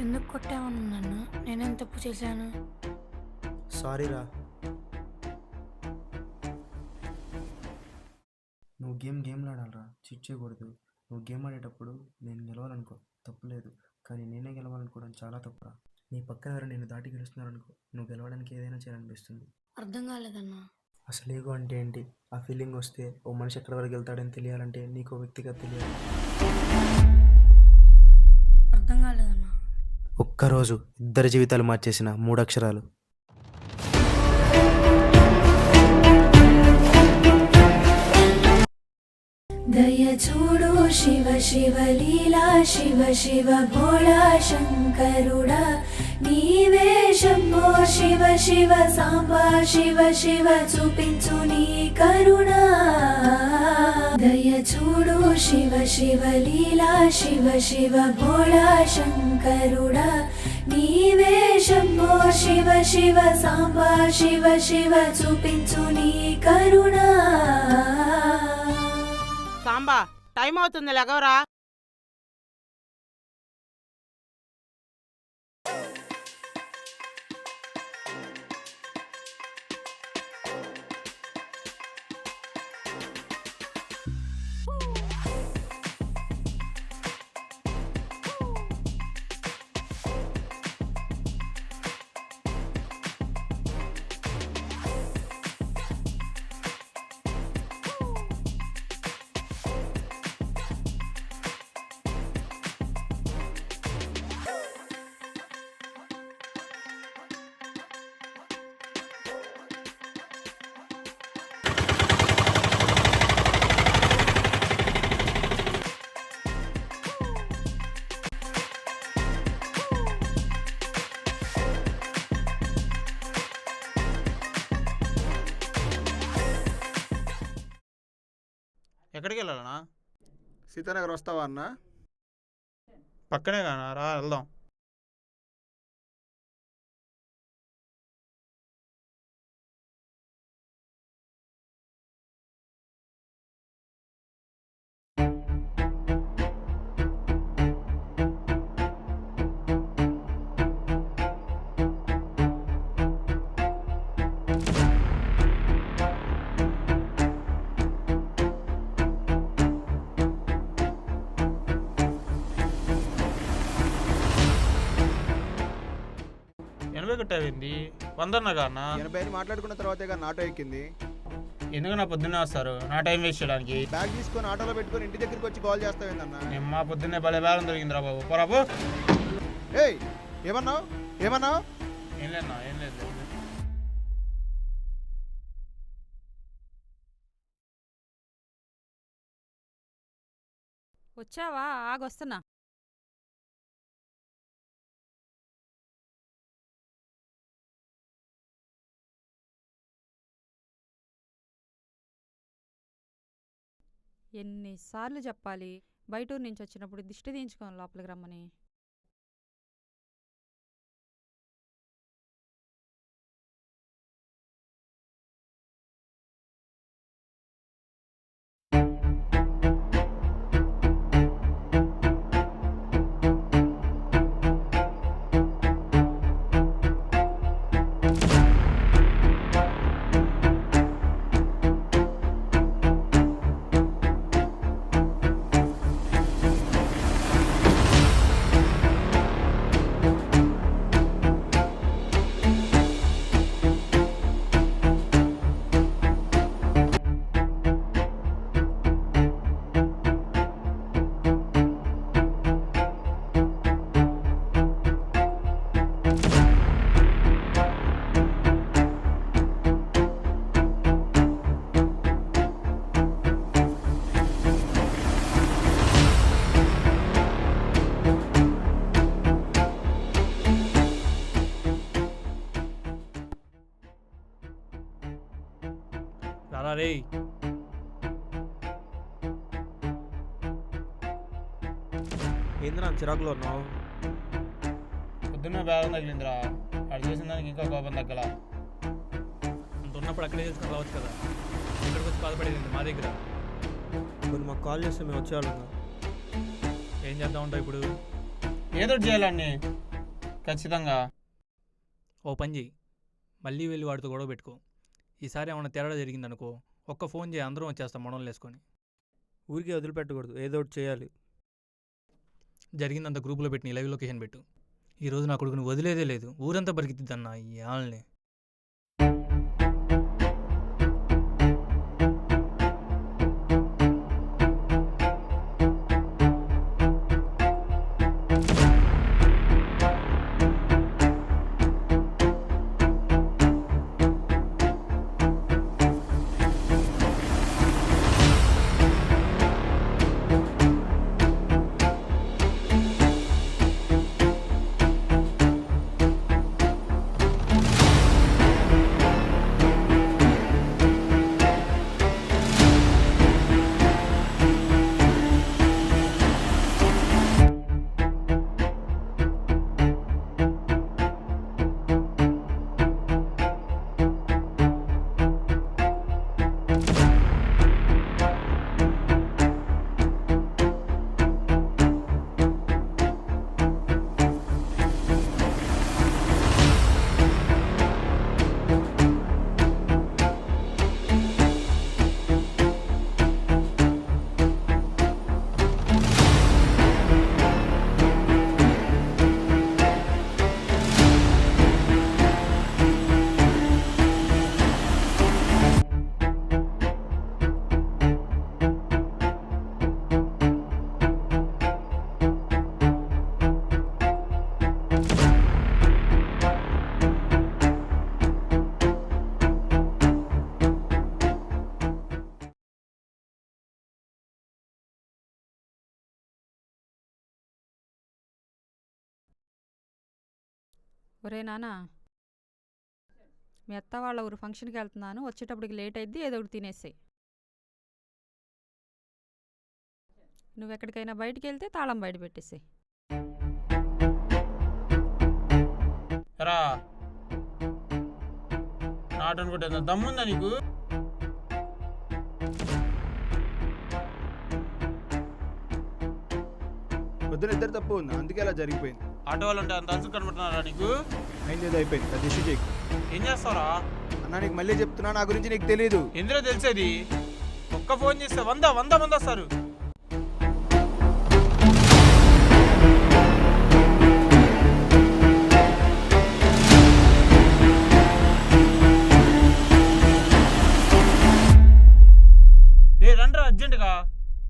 ఎందుకు కొట్టావను నన్ను? నేనేం తప్పు చేశాను? సారీ రా. నువ్వు గేమ్ ఆడాలరా, చీట్ చేయకూడదు. నువ్వు గేమ్ ఆడేటప్పుడు నేను గెలవాలనుకో తప్పులేదు, కానీ నేనే గెలవాలనుకోవడం చాలా తప్పురా. నీ పక్కన ఎవరు నేను దాటి గెలుస్తున్నారనుకో, నువ్వు గెలవడానికి ఏదైనా చేయాలనిపిస్తుంది. అర్థం కాలేదన్నా. అసలు ఈగో అంటే ఏంటి? ఆ ఫీలింగ్ వస్తే ఓ మనిషి ఎక్కడి వరకు వెళ్తాడని తెలియాలంటే నీకు వ్యక్తిగా తెలియాలి. అర్థం కాలేదన్నా. ఒక్కరోజు ఇద్దరి జీవితాలు మార్చేసిన 3 అక్షరాలు. దయ చూడు శివ శివ లీలా శివ శివ భోళా శంకరుడా నీవే శంభో శివ శివ సాంబా శివ శివ చూపించు నీ కరుణా. దయ చూడు శివ శివ లీలా శివ శివ భోళా శంకరుడా నీవే శంభో శివ శివ సాంబా శివ శివ చూపించు నీ కరుణా. సాంబా, టైం అవుతుంది, లెగవరా. ఎక్కడికి వెళ్ళాలన్నా? సీతానగర్ వస్తావా అన్న? పక్కనే కానా, రా వెళ్దాం. ఎనభై కట్టావింది 100 కానా? 80 మాట్లాడుకున్న తర్వాతే కానీ ఆటో ఎక్కింది. ఎందుకు నా పొద్దున్నే వస్తారు నా టైం వేస్ట్ చేయడానికి? బ్యాగ్ తీసుకొని ఆటోలో పెట్టుకొని ఇంటి దగ్గరికి వచ్చి కాల్ చేస్తావేందన్న? నేను మా పొద్దున్నే భలే బేరం దొరికిందిరా బాబు, పోరాబు. ఏయ్, ఏమన్నావు? ఏం లేదు, ఏం లేదు. వచ్చావా? ఆగొస్తున్నా. ఎన్నిసార్లు చెప్పాలి బయటూరు నుంచి వచ్చినప్పుడు దిష్టి తీయించుకొని లోపలికి రమ్మని? రారా రే. ఏంద్రా చిరాకులో ఉన్నావు? పొద్దున్నే బేరం తగిలిందిరా, అది చేసిన దానికి ఇంకా కోపం తగ్గల. అంత ఉన్నప్పుడు అక్కడే చేసుకుని రావచ్చు కదా, ఇక్కడికి వచ్చి బాధపడేది మా దగ్గర. కొన్ని మాకు కాల్ చేస్తే మేము వచ్చేవాళ్ళం. ఏం చేద్దాం ఉంటావు ఇప్పుడు? ఏదో చేయాలండి. ఖచ్చితంగా. ఓ పని చెయ్యి, మళ్ళీ వెళ్ళి వాడితో గొడవ పెట్టుకో. ఈసారి ఏమైనా తేడా జరిగిందనుకో, ఒక్క ఫోన్ చేయి, అందరం వచ్చేస్తాం మొడలు వేసుకొని. ఊరికే వదిలిపెట్టకూడదు, ఏదో ఒకటి చేయాలి. జరిగిందంత గ్రూపులో పెట్టి నీ లైవ్ లొకేషన్ పెట్టు. ఈరోజు నా కొడుకుని వదిలేదే లేదు, ఊరంతా పరిగెత్తిద్దన్నా ఈ ఆళ్ళని. ఒరే నాన్న, మీ అత్త వాళ్ళ ఊరు ఫంక్షన్కి వెళ్తున్నాను, వచ్చేటప్పటికి లేట్ అయిద్ది, ఏదో ఒకటి తినేసేయి. నువ్వు ఎక్కడికైనా బయటికి వెళ్తే తాళం బయట పెట్టేసేయి. రా నాటు అనుకుంటే దమ్ముందా నీకు? పొద్దున ఇద్దరు తప్పు ఉంది, అందుకే అలా జరిగిపోయింది. ఆటో వాళ్ళు ఉంటే అంత అలసి కనబడుతున్నారా నీకు? అయింది ఏదో అయిపోయింది, అది ఇష్యూ చేయకు. ఏం చేస్తావురా? అన్న నీకు మళ్ళీ చెప్తున్నా, నా గురించి నీకు తెలియదు. ఎందులో తెలిసేది? ఒక్క ఫోన్ చేస్తే 100 మంది వస్తారు. ఏ రండ్రా అర్జెంటుగా,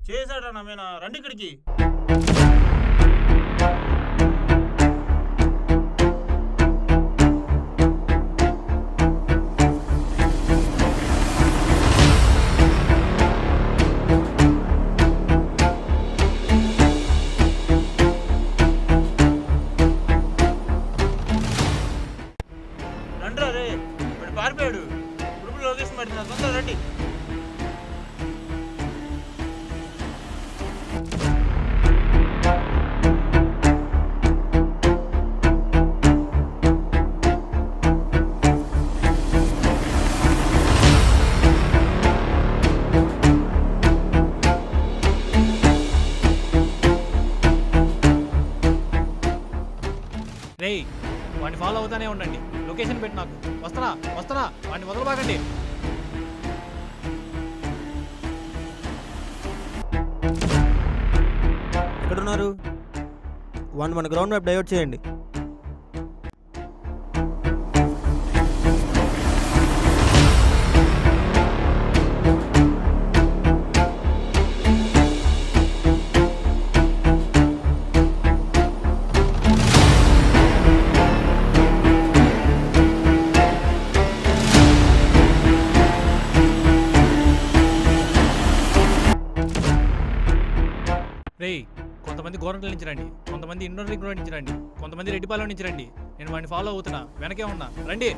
చేశాడా నమ్మేనా? రండి ఇక్కడికి. రండ్రా రే, వాడు పారిపోయాడు. గ్రూపులో లొకేషన్ పెడుతున్నా, తొందరగా రండి. రేయ్, వాడిని ఫాలో అవుతానే ఉండండి, లొకేషన్ పెట్టి నాకు. వస్తానా, వాడిని వదలబాకండి. ఎక్కడున్నారు? మన గ్రౌండ్ మ్యాప్ డైవర్ట్ చేయండి. రేయ్, కొంతమంది గోరంట్ల నుంచి రండి, కొంతమంది ఇండోర్ రింగ్ రోడ్ నుంచి రండి, కొంతమంది రెడ్డిపాలెం నుంచి రండి. నేను వాడిని ఫాలో అవుతున్నా, వెనకే ఉన్నా, రండి.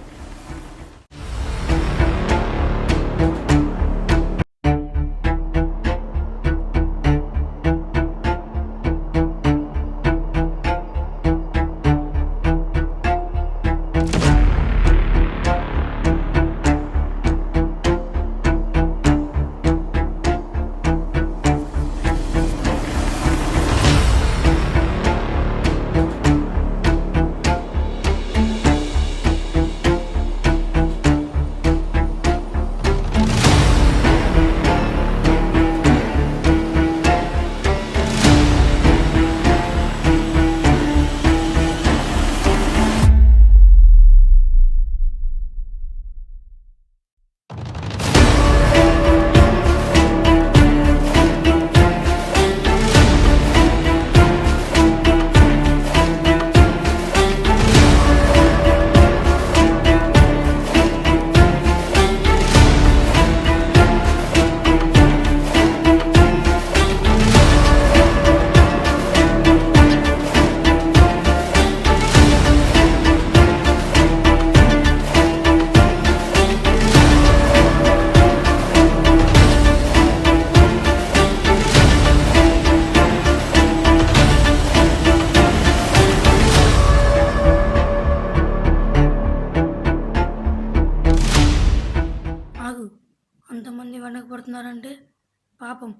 పాపం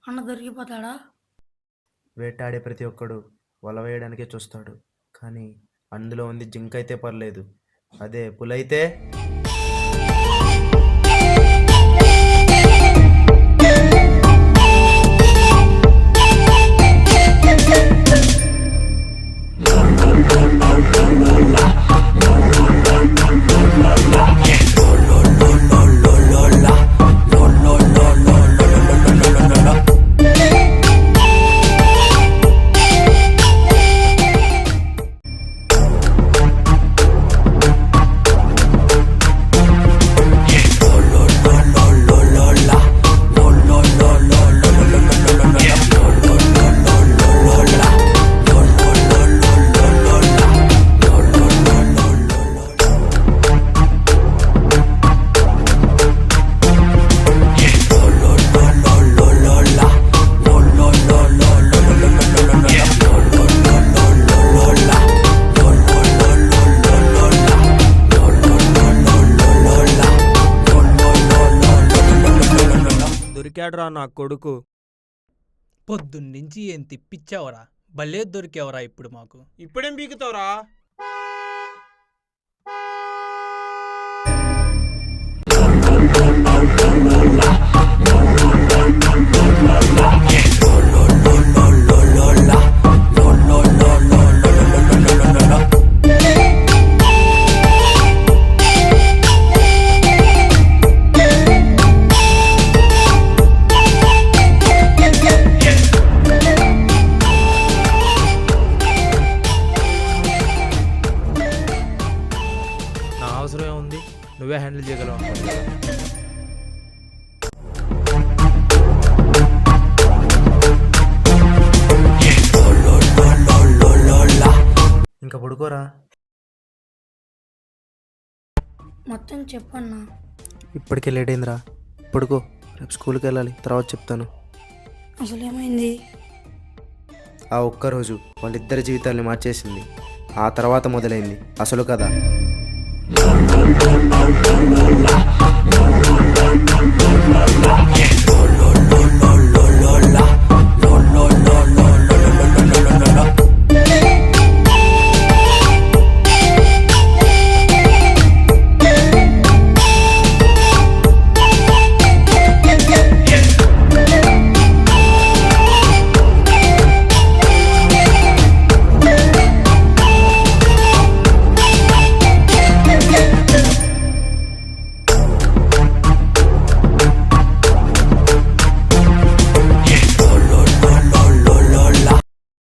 అన్న దొరికిపోతాడా? వేటాడే ప్రతి ఒక్కడు వల వేయడానికే చూస్తాడు, కానీ అందులో ఉంది జింక అయితే పర్లేదు, అదే పులైతే దొరికాడురా నా కొడుకు. పొద్దున్నుంచి ఏం తిప్పిచ్చావరా, భలే దొరికావరా ఇప్పుడు మాకు. ఇప్పుడేం పీకుతావురా? నా అవసరం ఏముంది, నువ్వే హ్యాండిల్ చేయగలవు అనుకుంటా. ఇంకా పడుకోరా. మొత్తం చెప్పన్నా. ఇప్పటికే లేట్ అయిందిరా, పడుకో, రేపు స్కూల్కి వెళ్ళాలి, తర్వాత చెప్తాను. అసలు ఏమైంది? ఆ ఒక్కరోజు వాళ్ళిద్దరి జీవితాల్ని మార్చేసింది, ఆ తర్వాత మొదలైంది అసలు కథ. Yeah.